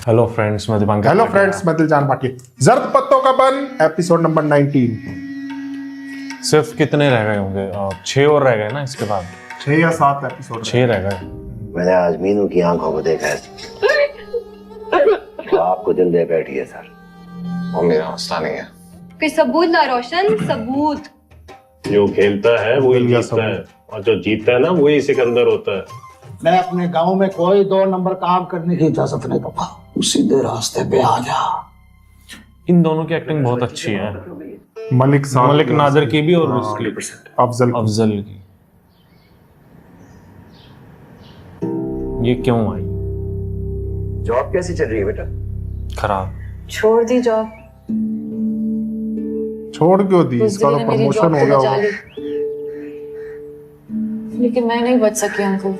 Hello friends, मैं Dipankar. Hello friends, मैं दिलजान भाटिया। जर्द पत्तों का बन, एपिसोड नंबर 19। सिर्फ कितने रह गए होंगे? 6 और रह गए ना इसके बाद। 6 या 7 एपिसोड 6 रह गए। मैंने आज मीनू की आंखों को देखा है। आपको दिल दे बैठी है सर। वो मेरा मसला नहीं है। फिर सबूत ला रोशन, सबूत। जो खेलता है वही जीतता है, और जो जीतता है ना वही सिकंदर होता है। मैं अपने गांव में कोई 2 नंबर काम करने की इजाजत नहीं दूंगा। सीधे रास्ते पे आ जा। इन दोनों की एक्टिंग बहुत अच्छी है, मलिक नादर की भी और उसकी अफजल की। ये क्यों आई? जॉब कैसी चल रही है बेटा? खराब। छोड़ दी जॉब। छोड़ क्यों दी? उस इसका दिन तो मेरी प्रमोशन जॉब हो को गया बचा होगा। ली। लेकिन मैं नहीं बच सकी अंकल।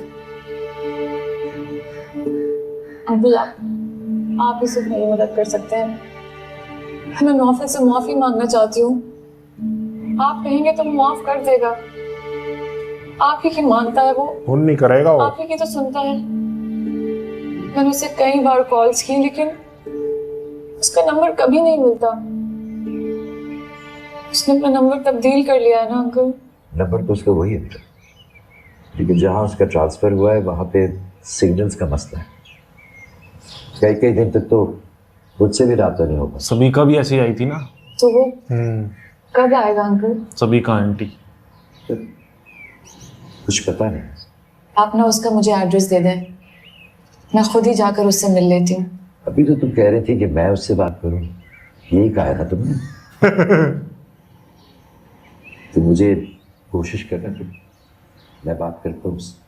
अंकल आप ही सिर्फ मेरी मदद कर सकते हैं। मैं नौफल से माफी मांगना चाहती हूँ। आप कहेंगे तो माफ कर देगा। आप ही की मानता है वो, फोन नहीं करेगा वो। आप ही की तो सुनता है। मैंने उसे कई बार कॉल्स की, लेकिन उसका नंबर कभी नहीं मिलता। उसने अपना नंबर तब्दील कर लिया है ना अंकल। नंबर तो उसका वही है बेटा, लेकिन जहाँ उसका ट्रांसफर हुआ है वहाँ पे सिग्नल्स का मसला है। कई कई दिन तक तो मुझसे भी राब्ता नहीं होगा। सभी का भी ऐसी आई थी ना। तो वो कब आएगा अंकल? सभी का आंटी। कुछ पता नहीं। आप ना उसका मुझे एड्रेस दे दें, मैं खुद ही जाकर उससे मिल लेती हूँ। अभी तो तुम कह रही थी कि मैं उससे बात करूं, यही कहा था तुमने। तो मुझे कोशिश करना तुम, मैं बात करता हूँ उससे।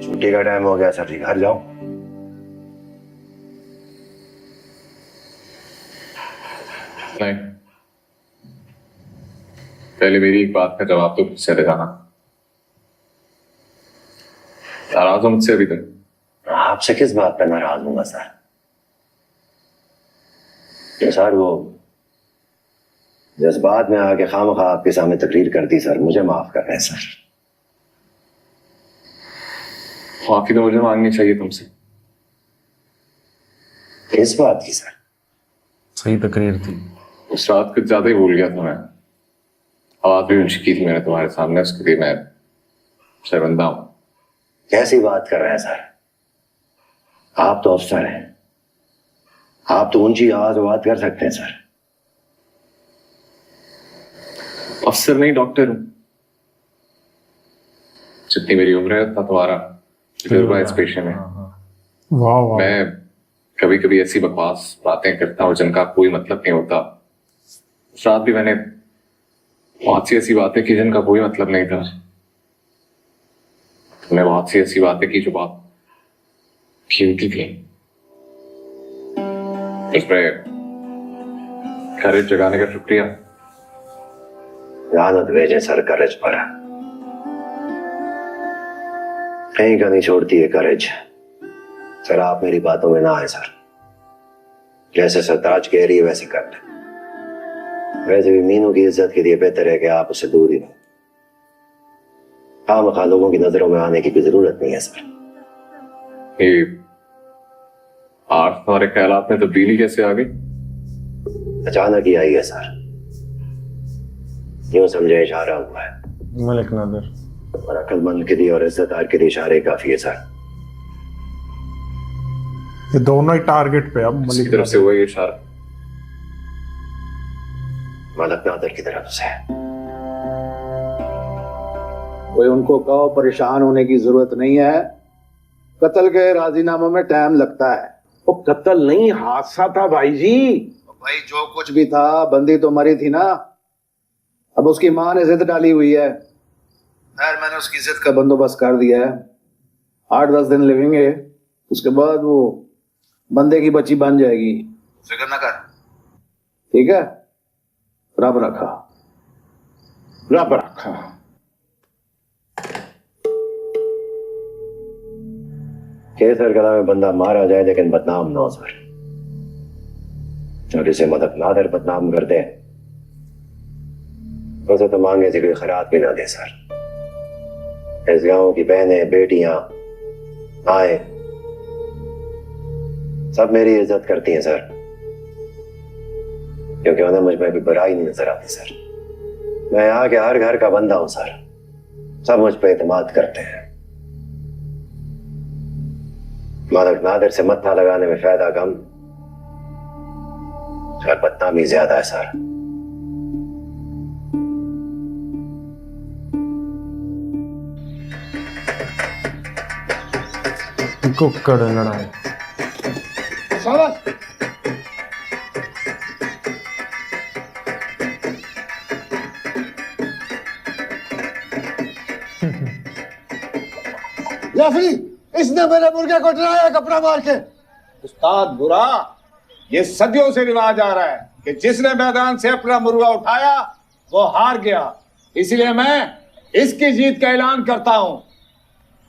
छुट्टी का टाइम हो गया सर जी, घर जाओ। नहीं, पहले मेरी एक बात का जवाब तो मुझसे दे जाना। नाराज हो मुझसे अभी तक? आपसे किस बात पे नाराज हूँ सर? तो सर वो जज्बात में आके खामखा आपके सामने तकरीर कर दी सर, मुझे माफ कर रहे हैं सर। माफी तो मुझे मांगनी चाहिए तुमसे। किस बात की सर? सही तकरीर थी। उस रात कुछ ज्यादा ही भूल गया था मैं। आवाज भी ऊंची की थी मैंने तुम्हारे सामने, उसके लिए मैं शर्मिंदा हूं। कैसी बात कर रहे हैं सर? आप तो अफसर हैं, आप तो ऊंची आवाज में बात कर सकते हैं सर। अफसर नहीं, डॉक्टर हूं। जितनी मेरी उम्र है उतना तुम्हारा तजुर्बा इस पेशे में। वाह वाह। मैं कभी कभी ऐसी बकवास बातें करता हूँ जिनका कोई मतलब नहीं होता। उस रात भी मैंने बहुत सी ऐसी बातें की जिनका कोई मतलब नहीं था। तुमने बहुत सी ऐसी बातें की जो बहुत कीमती थी। इसमें करेज जगाने का शुक्रिया। लानत भेजे सर करेज पर। कहीं का नहीं छोड़ती है करेज। सर आप मेरी बातों में ना आए सर। जैसे सरताज कह रही है वैसे कर ले। वैसे भी मीनू की इज्जत के लिए बेहतर है कि आप उससे दूर ही रहो। खामखा लोगों की नजरों में आने की भी जरूरत नहीं है सर। ये आज तुम्हारे ख्यालात में तब्दीली कैसे आ गई? अचानक ही आई है सर। यूं समझे इशारा हुआ है, मलिक नादर। और अक्लमंद के लिए और इज्जतदार के लिए इशारे काफी है सर। ये दोनों ही टारगेट पे। अब किसकी तरफ से हुआ ये इशारा? मलक नादर की तरफ से। कोई उनको कहो परेशान होने की जरूरत नहीं है। कत्ल के राजीनामे में टाइम लगता है। वो कत्ल नहीं, हादसा था भाई जी। भाई जो कुछ भी था, बंदी तो मरी थी ना। अब उसकी मां ने जिद डाली हुई है। खैर मैंने उसकी जिद का बंदोबस्त कर दिया है। 8-10 दिन लगेंगे, उसके बाद वो बंदे की बच्ची बन जाएगी, फिक्र ना कर। ठीक है, रब रखा, रब रखा। केसर कला में बंदा मारा जाए लेकिन बदनाम ना हो सर। और इसे मदद नादर बदनाम कर दे उसे तो मांगे से कोई खैरात भी ना दे सर। इस गांव की बहनें, बेटियां, माएं सब मेरी इज्जत करती हैं सर, क्योंकि उन्हें मुझ में भी बुराई नहीं नजर आती सर। मैं यहाँ के हर घर का बंदा हूं सर, सब मुझ पर एतमाद करते हैं। मदद नादर से मत्था लगाने में फायदा कम और बदनामी ज्यादा है सर। कुक्कड़ लड़ाई। शाबाश। याफी, इसने मेरे मुर्गे को डराया कपड़ा मार के। उस्ताद बुरा, ये सदियों से रिवाज आ रहा है कि जिसने मैदान से अपना मुर्गा उठाया वो हार गया, इसलिए मैं इसकी जीत का ऐलान करता हूं।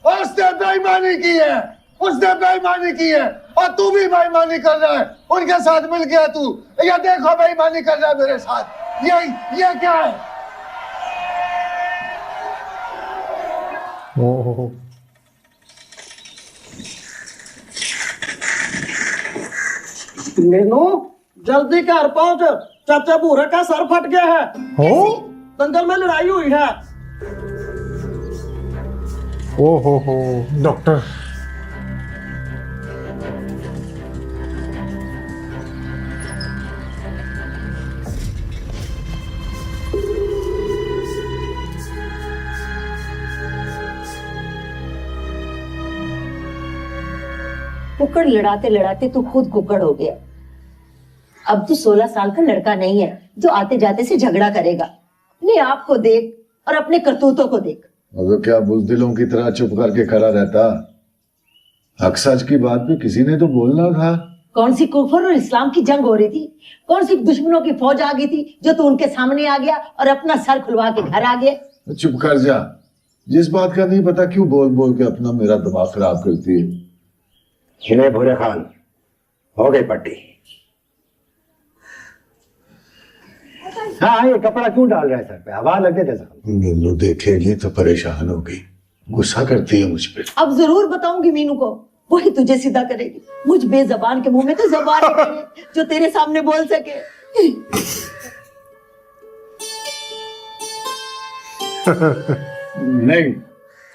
उसने बेईमानी की है, उसने बेईमानी की है और तू भी बेईमानी कर रहा है। उनके साथ मिल गया तू। ये देखो बेईमानी कर रहा है मेरे साथ। ये क्या है? ओहो, मीनू, जल्दी घर पहुंच, चाचा भूरा का सर फट गया है। हो दंगल में लड़ाई हुई है। हो डॉक्टर। कुकड़ लड़ाते लड़ाते तू खुद कुकड़ हो गया। अब तू 16 साल का लड़का नहीं है जो आते जाते से झगड़ा करेगा। अपने आप को देख और अपने करतूतों को देख। अगर क्या बुज़दिलों की तरह चुप करके खड़ा रहता? हक सच की बात भी किसी ने तो बोलना था। कौन सी कुफर और इस्लाम की जंग हो रही थी? कौन सी दुश्मनों की फौज आ गई थी जो तू उनके सामने आ गया और अपना सर खुलवा के घर आ गया? चुप कर जा। जिस बात का नहीं पता क्यों बोल बोल के अपना मेरा दिमाग खराब करती है। जिन्हें भूरे खान हो गई पट्टी। हाँ, ये कपड़ा क्यों डाल रहा है सर पे? हवा लग गई जैसा। मीनू देखेगी तो परेशान होगी, गुस्सा करती है मुझ पे। अब जरूर बताऊंगी मीनू को, वही तुझे सीधा करेगी। मुझ बेजबान के मुंह में तो जबान नहीं है जो तेरे सामने बोल सके। नहीं,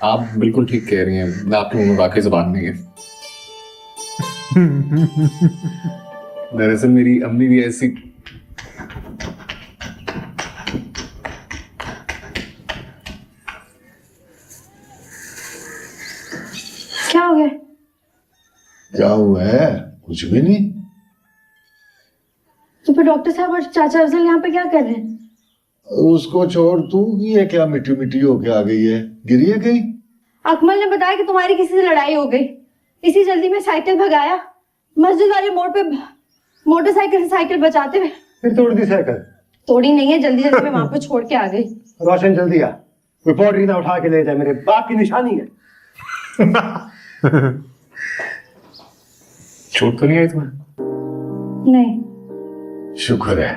आप बिल्कुल ठीक कह रही हैं, आपके मुंह में वाकई जुबान नहीं है। दरअसल मेरी अम्मी भी ऐसी। क्या हो गया? क्या हुआ है? कुछ भी नहीं। तो फिर डॉक्टर साहब और चाचा अफजल यहाँ पे क्या कर रहे हैं? उसको छोड़ तू, ये क्या मिट्टी मिट्टी होके आ गई है? गिरी है कहीं? अकमल ने बताया कि तुम्हारी किसी से लड़ाई हो गई, इसी जल्दी में साइकिल भगाया, मस्जिद वाले मोड़ पे मोटरसाइकिल से साइकिल बचाते हुए। फिर तोड़ दी साइकिल? तोड़ी नहीं है, जल्दी जल्दी में वहां पे छोड़ के आ गई। रोशन जल्दी आ, कोई पौड़ी ना उठा के ले जाए, मेरे बाप की निशानी है। चोट तो नहीं आई तुम्हें? नहीं। शुक्र है।